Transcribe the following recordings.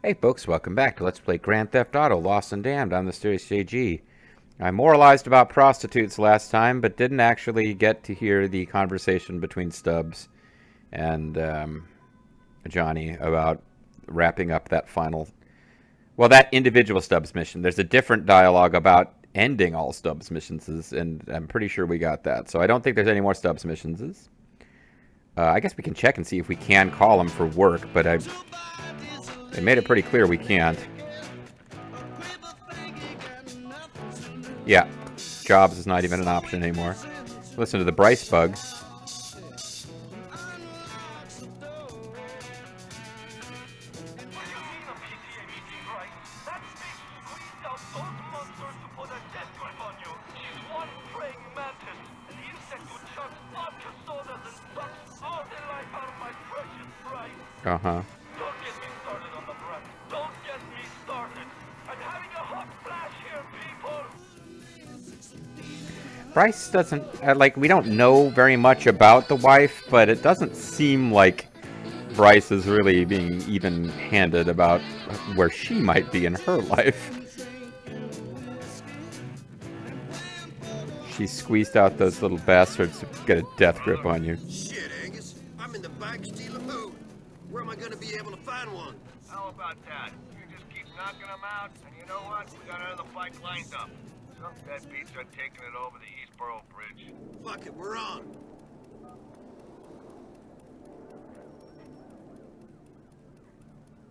Hey folks, welcome back to Let's Play Grand Theft Auto Lost and Damned. I'm the Mysterious JG. I moralized about prostitutes last time, but didn't actually get to hear the conversation between Stubbs and Johnny about wrapping up that final... Well, that individual Stubbs mission. There's a different dialogue about ending all Stubbs missions, and I'm pretty sure we got that. So I don't think there's any more Stubbs missions. I guess we can check and see if we can call them for work, but they made it pretty clear we can't. Yeah, jobs is not even an option anymore. Listen to the Bryce bug. Uh-huh. Bryce doesn't, like, we don't know very much about the wife, but it doesn't seem like Bryce is really being even-handed about where she might be in her life. She squeezed out those little bastards to get a death grip on you. Shit, Angus. I'm in the bag stealing food. Where am I gonna be able to find one? How about that? You just keep knocking them out, and you know what? We got another fight lined up. Some deadbeats are taking it over the Eastboro Bridge. Fuck it, we're on.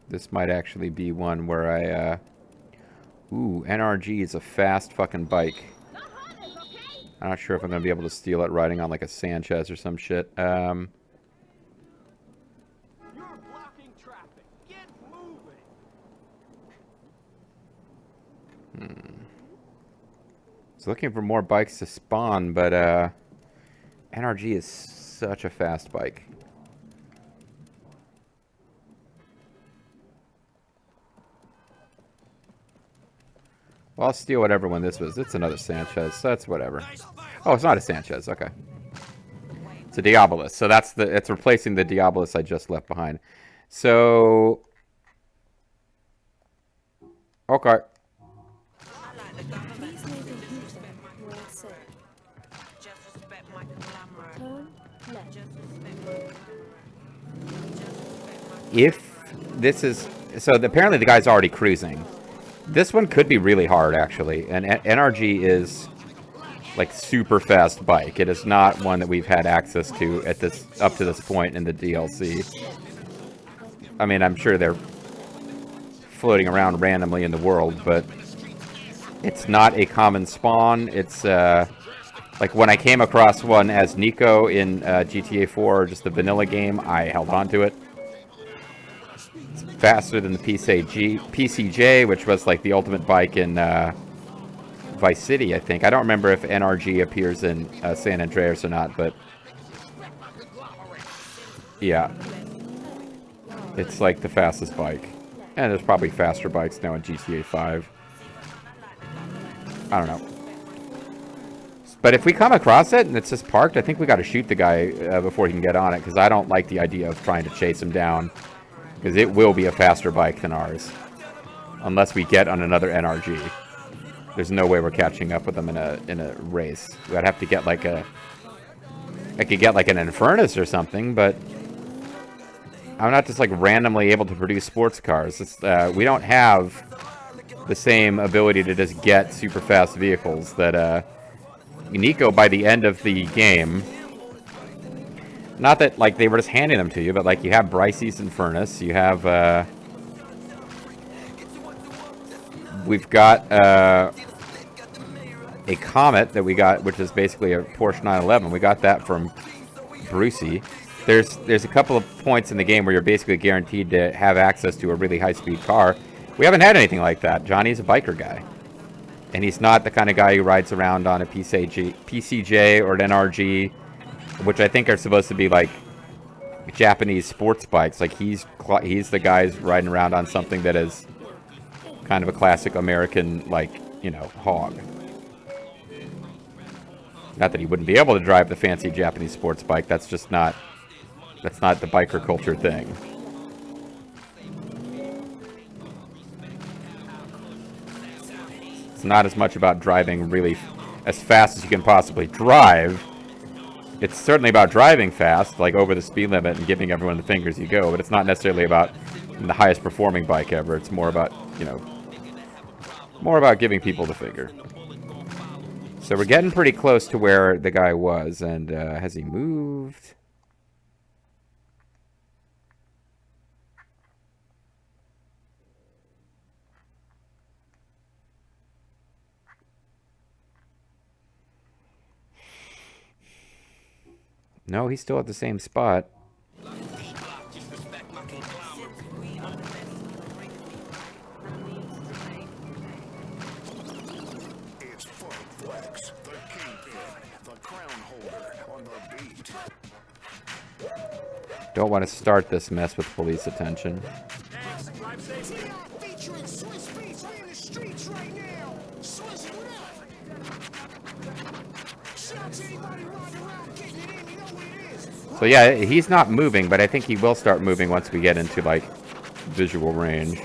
This might actually be one where I, Ooh, NRG is a fast fucking bike. I'm not sure if I'm going to be able to steal it riding on like a Sanchez or some shit. You're blocking traffic. Get moving. So looking for more bikes to spawn, but NRG is such a fast bike. Well, I'll steal whatever one this was. It's another Sanchez, so that's whatever. Oh, it's not a Sanchez. Okay. It's a Diabolus. So it's replacing the Diabolus I just left behind. So... Okay. If this is... So apparently the guy's already cruising. This one could be really hard, actually. And NRG is like super fast bike. It is not one that we've had access to at this up to this point in the DLC. I mean, I'm sure they're floating around randomly in the world, but it's not a common spawn. It's like when I came across one as Nico in GTA4, just the vanilla game, I held on to it. Faster than the PCJ, which was like the ultimate bike in Vice City, I think. I don't remember if NRG appears in San Andreas or not, but yeah, it's like the fastest bike. And there's probably faster bikes now in GTA 5. I don't know. But if we come across it and it's just parked, I think we got to shoot the guy before he can get on it, because I don't like the idea of trying to chase him down. Because it will be a faster bike than ours. Unless we get on another NRG. There's no way we're catching up with them in a race. I'd have to get like a... I could get like an Infernus or something, but... I'm not just like randomly able to produce sports cars. We don't have the same ability to just get super fast vehicles that... Nico, by the end of the game... Not that, like, they were just handing them to you, but, like, you have Bryce's Infernus, you have, we've got, a Comet that we got, which is basically a Porsche 911. We got that from Brucey. There's a couple of points in the game where you're basically guaranteed to have access to a really high-speed car. We haven't had anything like that. Johnny's a biker guy. And he's not the kind of guy who rides around on a PCJ or an NRG, which I think are supposed to be like Japanese sports bikes. Like he's the guys riding around on something that is kind of a classic American, like, you know, hog. Not that he wouldn't be able to drive the fancy Japanese sports bike. That's just not the biker culture thing. It's not as much about driving really as fast as you can possibly drive. It's certainly about driving fast, like over the speed limit and giving everyone the fingers you go, but it's not necessarily about the highest performing bike ever. It's more about, you know, more about giving people the finger. So we're getting pretty close to where the guy was, and has he moved? No, he's still at the same spot. It's Funk Flex, the kingpin, the crown holder on the beat. Don't want to start this mess with police attention. Featuring Swiss beats, we in the streets right now. Swiss, what up? Shout to anybody riding around getting it in, you know what it is. So yeah, he's not moving, but I think he will start moving once we get into, like, visual range.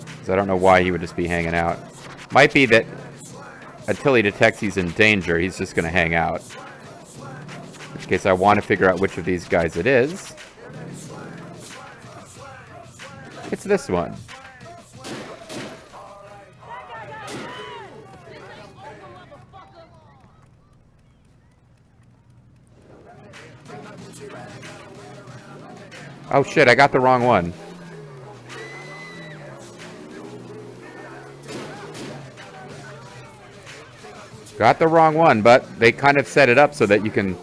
Because I don't know why he would just be hanging out. Might be that until he detects he's in danger, he's just going to hang out. In which case I want to figure out which of these guys it is. It's this one. Oh shit, I got the wrong one. Got the wrong one, but they kind of set it up so that you can...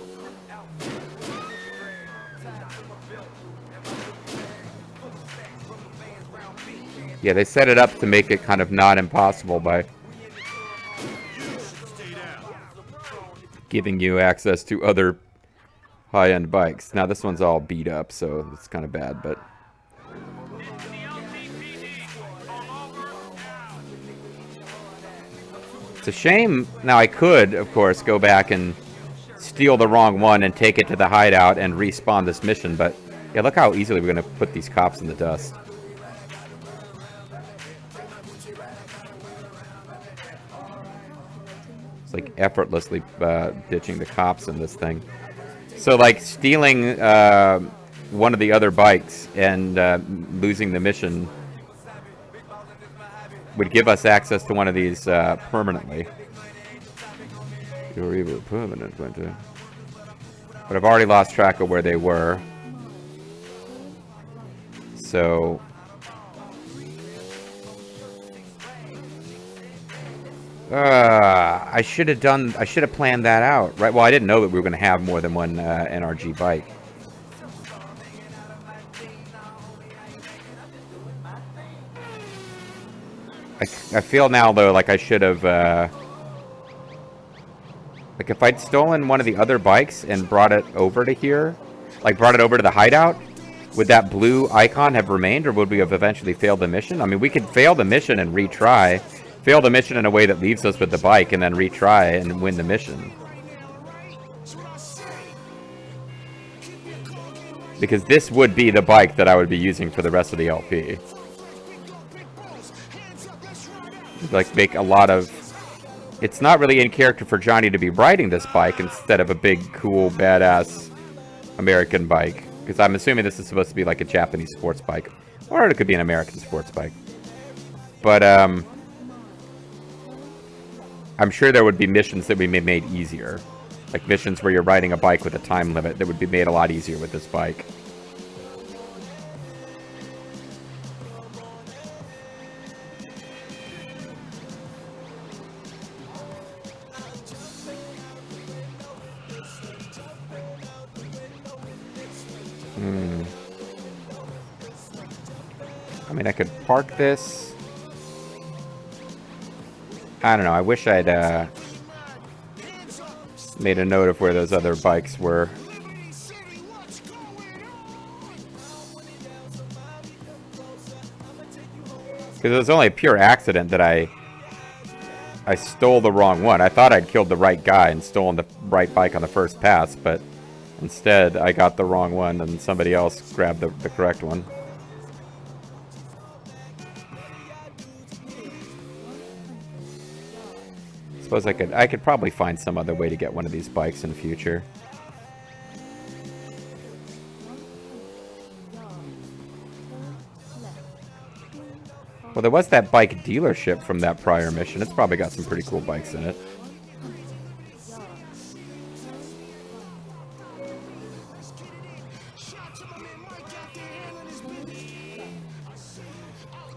Yeah, they set it up to make it kind of not impossible by giving you access to other high-end bikes. Now this one's all beat up, so it's kind of bad, but... It's a shame. Now I could, of course, go back and steal the wrong one and take it to the hideout and respawn this mission, but yeah, look how easily we're going to put these cops in the dust. It's like effortlessly ditching the cops in this thing. So like stealing one of the other bikes and losing the mission would give us access to one of these permanently. You're even permanent, Winter. But I've already lost track of where they were. So... I should have planned that out, right? Well, I didn't know that we were going to have more than one NRG bike. I feel now, though, like I should have... like, if I'd stolen one of the other bikes and brought it over to here, like, brought it over to the hideout, would that blue icon have remained, or would we have eventually failed the mission? I mean, we could fail the mission and retry. Fail the mission in a way that leaves us with the bike, and then retry and win the mission. Because this would be the bike that I would be using for the rest of the LP. Like, make a lot of... It's not really in character for Johnny to be riding this bike instead of a big, cool, badass American bike. Because I'm assuming this is supposed to be like a Japanese sports bike. Or it could be an American sports bike. But, I'm sure there would be missions that would be made easier. Like missions where you're riding a bike with a time limit that would be made a lot easier with this bike. I mean, I could park this. I don't know. I wish I'd made a note of where those other bikes were. Because it was only a pure accident that I stole the wrong one. I thought I'd killed the right guy and stolen the right bike on the first pass, but instead I got the wrong one and somebody else grabbed the correct one. suppose I could probably find some other way to get one of these bikes in the future. Well, there was that bike dealership from that prior mission. It's probably got some pretty cool bikes in it.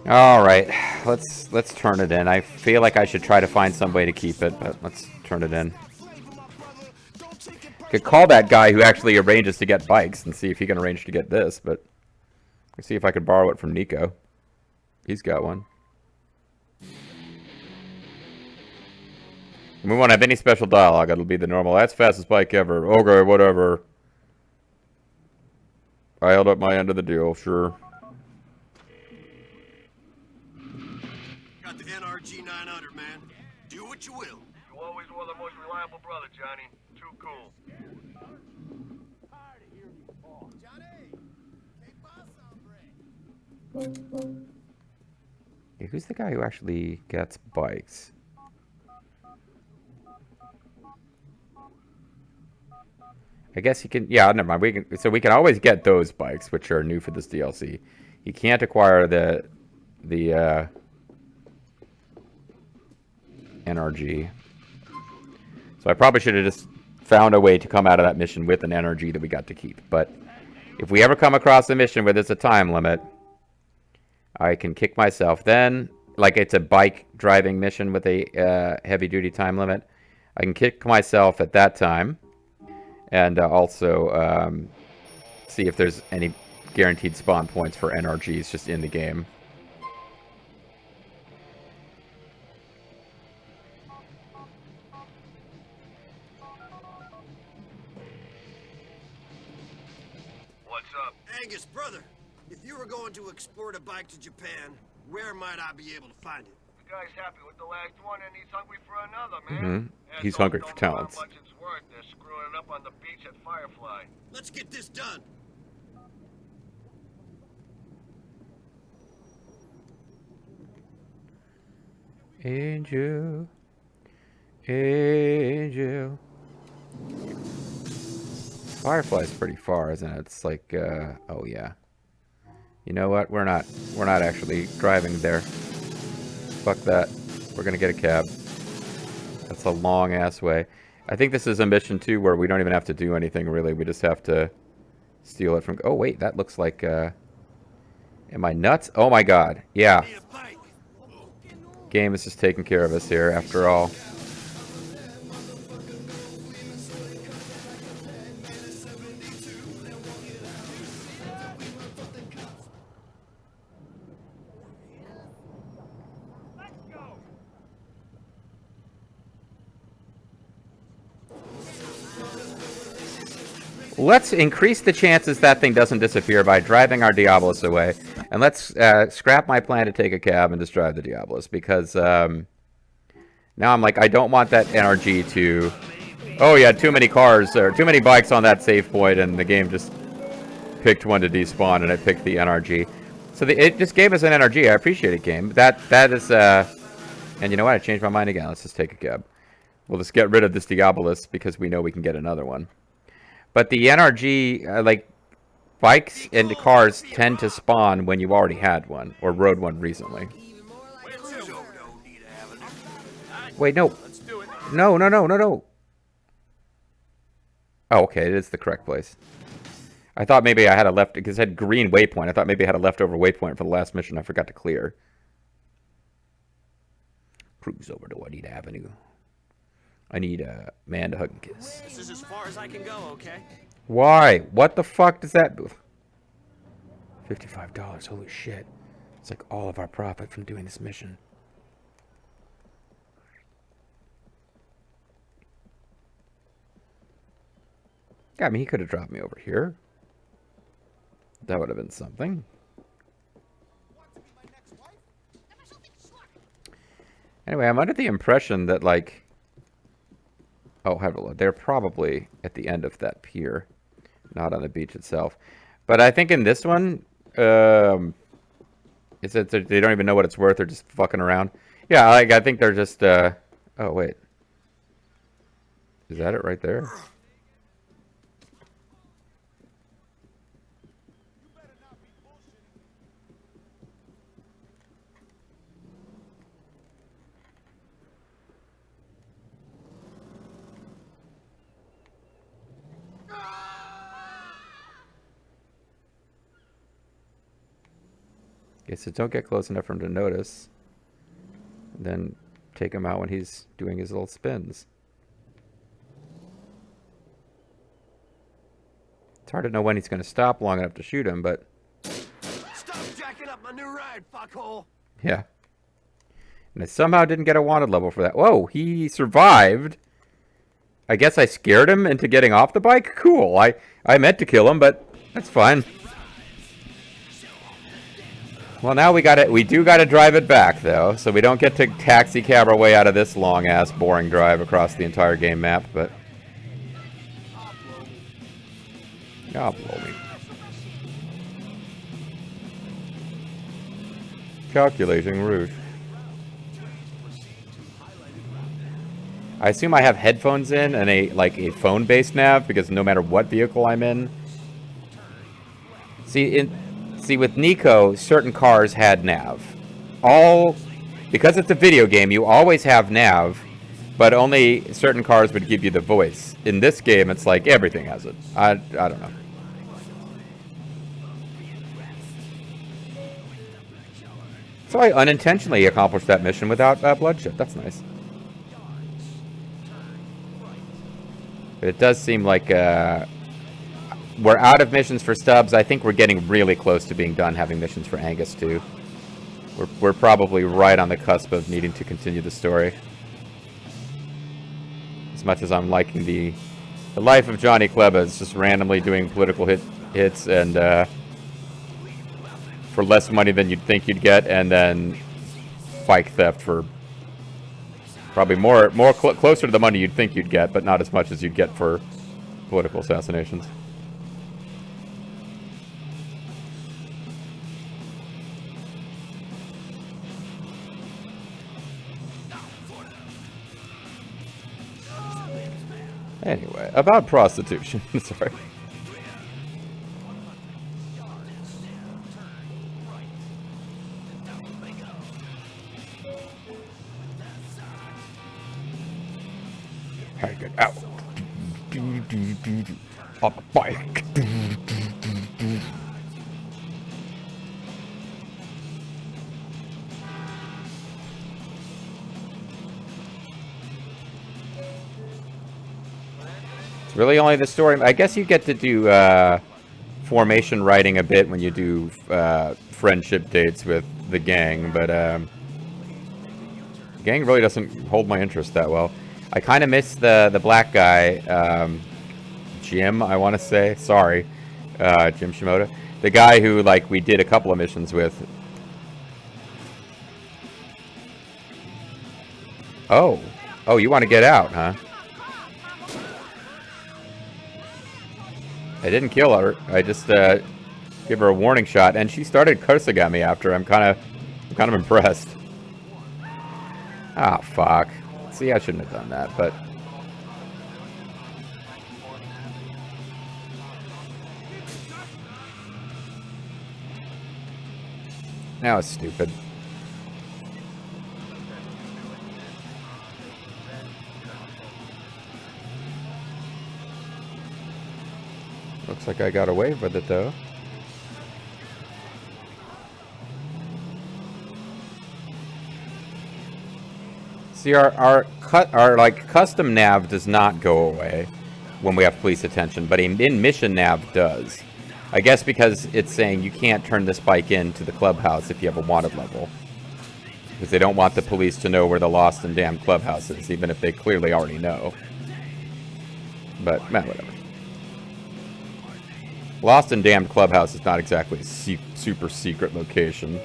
All right, let's turn it in. I feel like I should try to find some way to keep it, but let's turn it in. Could call that guy who actually arranges to get bikes and see if he can arrange to get this, but let's see if I could borrow it from Nico. He's got one. We won't have any special dialogue. It'll be the normal, that's fastest bike ever. Okay, whatever. I held up my end of the deal, sure. Got the NRG 900, man. Do what you will. You always were the most reliable brother, Johnny. Too cool. Hey, who's the guy who actually gets bikes? I guess he can. Yeah, never mind. We can always get those bikes, which are new for this DLC. You can't acquire the NRG. So I probably should have just found a way to come out of that mission with an NRG that we got to keep. But if we ever come across a mission where there's a time limit, I can kick myself. Then, like it's a bike driving mission with a heavy-duty time limit, I can kick myself at that time. And also see if there's any guaranteed spawn points for NRGs just in the game. What's up? Angus, brother, if you were going to export a bike to Japan, where might I be able to find it? The guy's happy with the last one and he's hungry for another, man. He's hungry for talents. How much it's worth. They're screwing it up on the beach at Firefly. Let's get this done. Angel, Angel. Firefly's pretty far, isn't it? It's like, oh yeah. You know what? We're not actually driving there. Fuck that. We're gonna get a cab. That's a long ass way. I think this is a mission too where we don't even have to do anything really. We just have to steal it from. Oh wait, that looks like. Am I nuts? Oh my god. Yeah. Game is just taking care of us here after all. Let's increase the chances that thing doesn't disappear by driving our Diabolus away. And let's scrap my plan to take a cab and just drive the Diabolus. Because now I'm like, I don't want that NRG to... Oh yeah, too many cars, or too many bikes on that save point, and the game just picked one to despawn, and I picked the NRG. So it just gave us an NRG. I appreciate it, game. That is... And you know what? I changed my mind again. Let's just take a cab. We'll just get rid of this Diabolus because we know we can get another one. But the NRG, like, bikes and cars tend to spawn when you already had one, or rode one recently. Wait, no. No. Oh, okay, it is the correct place. I thought maybe I had a left, because it had green waypoint. I thought maybe I had a leftover waypoint for the last mission I forgot to clear. Cruise over to Juanita Avenue. I need a man to hug and kiss. This is as far as I can go, okay? Why? What the fuck does that do? $55. Holy shit. It's like all of our profit from doing this mission. I mean, he could have dropped me over here. That would have been something. Anyway, I'm under the impression that, like... Oh, hello. They're probably at the end of that pier, not on the beach itself. But I think in this one, it's that they don't even know what it's worth. They're just fucking around. Yeah, like, I think they're just... Oh, wait. Is that it right there? Okay, so don't get close enough for him to notice. Then take him out when he's doing his little spins. It's hard to know when he's going to stop long enough to shoot him, but Stop jacking up my new ride, fuckhole! yeah. And I somehow didn't get a wanted level for that. Whoa, he survived. I guess I scared him into getting off the bike? Cool. I meant to kill him, but that's fine. Well, now we do gotta drive it back, though, so we don't get to taxi cab our way out of this long-ass, boring drive across the entire game map, but... God blow me. Calculating route. I assume I have headphones in and a phone-based nav, because no matter what vehicle I'm in... See, with Nico, certain cars had nav. Because it's a video game, you always have nav, but only certain cars would give you the voice. In this game, it's like everything has it. I don't know. So I unintentionally accomplished that mission without bloodshed. That's nice. But it does seem like we're out of missions for Stubbs. I think we're getting really close to being done having missions for Angus, too. We're probably right on the cusp of needing to continue the story. As much as I'm liking the life of Johnny Kleba, it's just randomly doing political hits and for less money than you'd think you'd get, and then bike theft for probably closer to the money you'd think you'd get, but not as much as you'd get for political assassinations. Anyway, about prostitution. Sorry. How you get out? On the bike. Really only the story. I guess you get to do formation writing a bit when you do friendship dates with the gang, but the gang really doesn't hold my interest that well. I kind of miss the black guy, Jim, I want to say. Sorry, Jim Shimoda. The guy who, like, we did a couple of missions with. Oh, you want to get out, huh? I didn't kill her. I just give her a warning shot, and she started cursing at me after. I'm kind of impressed. Ah, fuck. See, I shouldn't have done that, but now it's stupid. Looks like I got away with it, though. See, our custom nav does not go away when we have police attention, but in mission nav does. I guess because it's saying you can't turn this bike into the clubhouse if you have a wanted level, because they don't want the police to know where the lost and damned clubhouse is, even if they clearly already know. But man, whatever. Lost and Damned Clubhouse is not exactly a super secret location.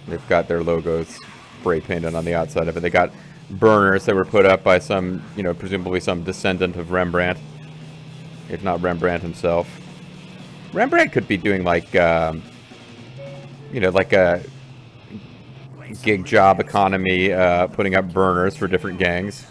They've got their logos spray painted on the outside of it. They got burners that were put up by some, presumably some descendant of Rembrandt, if not Rembrandt himself. Rembrandt could be doing like, like a gig job economy, putting up burners for different gangs.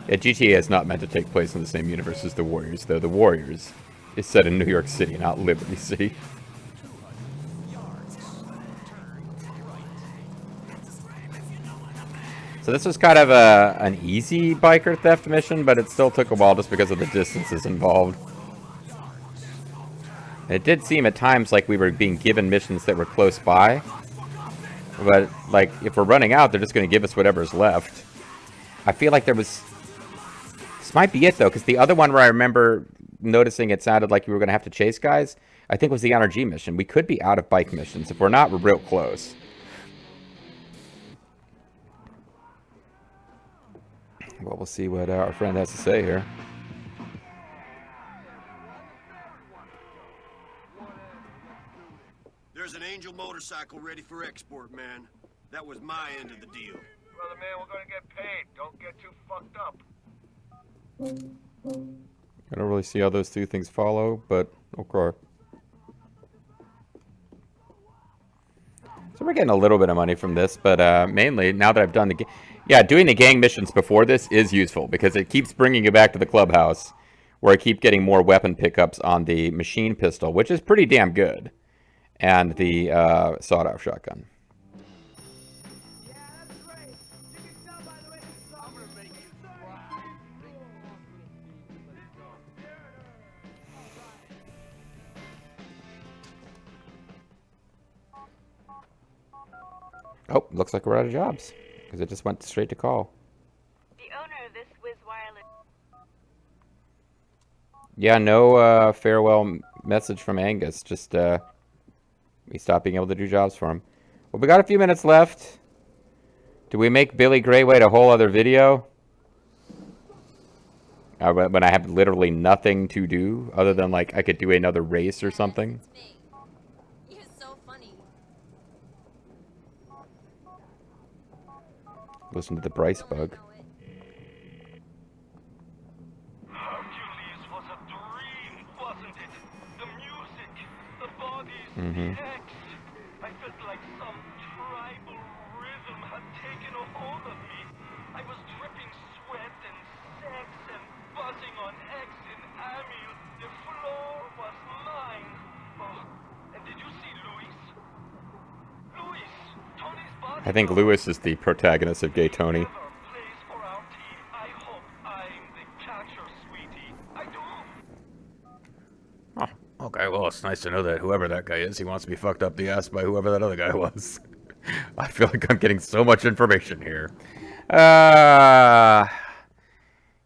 Yeah, GTA is not meant to take place in the same universe as The Warriors, though. The Warriors is set in New York City, not Liberty City. So this was kind of an easy biker theft mission, but it still took a while just because of the distances involved. It did seem at times like we were being given missions that were close by. But, like, if we're running out, they're just going to give us whatever's left. I feel like there was... This might be it, though, because the other one where I remember noticing it sounded like we were going to have to chase guys, I think was the NRG mission. We could be out of bike missions. If we're not, we're real close. Well, we'll see what our friend has to say here. There's an Angel motorcycle ready for export, man. That was my end of the deal. Brother man, we're gonna get paid. Don't get too fucked up. I don't really see how those two things follow, but okay. So we're getting a little bit of money from this, but mainly, now that I've done the... Yeah, doing the gang missions before this is useful, because it keeps bringing you back to the clubhouse, where I keep getting more weapon pickups on the machine pistol, which is pretty damn good, and the sawed-off shotgun. Oh, looks like we're out of jobs, because it just went straight to call. The owner of this Wiz Wireless. Yeah, no farewell message from Angus. Just we stopped being able to do jobs for him. Well, we got a few minutes left. Do we make Billy Gray wait a whole other video? When I have literally nothing to do other than, like, I could do another race or something. You're so funny. Listen to the Bryce bug. Hercules was a dream, wasn't it? The music, the bodies, Mm-hmm. the X. I felt like some tribal rhythm had taken a hold of me. I was dripping sweat and sex and buzzing on X in Amil. The floor was mine. Oh, and did you see Luis? Luis, Tony's body. I think Lewis is the protagonist of Gay Tony. Plays for our team. I hope I'm the catcher, sweetie. I do. Oh, okay, well, it's nice to know that whoever that guy is, he wants to be fucked up the ass by whoever that other guy was. I feel like I'm getting so much information here.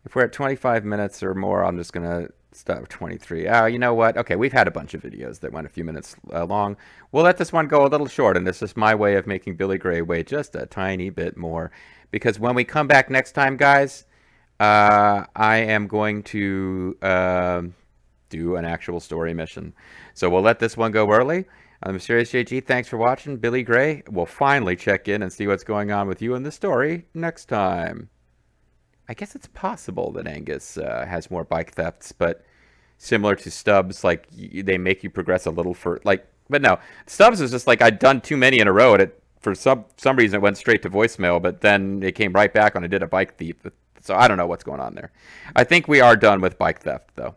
If we're at 25 minutes or more, I'm just going to stop at 23. You know what? Okay, we've had a bunch of videos that went a few minutes long. We'll let this one go a little short, and this is my way of making Billy Gray wait just a tiny bit more. Because when we come back next time, guys, I am going to do an actual story mission. So we'll let this one go early. I'm Mysterious JG. Thanks for watching. Billy Gray will finally check in and see what's going on with you in the story next time. I guess it's possible that Angus has more bike thefts, but similar to Stubbs, like, they make you progress a little for, like, but no. Stubbs was just like, I'd done too many in a row, and it, for some reason it went straight to voicemail, but then it came right back when I did a bike thief. So I don't know what's going on there. I think we are done with bike theft, though.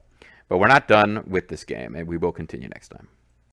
But we're not done with this game, and we will continue next time.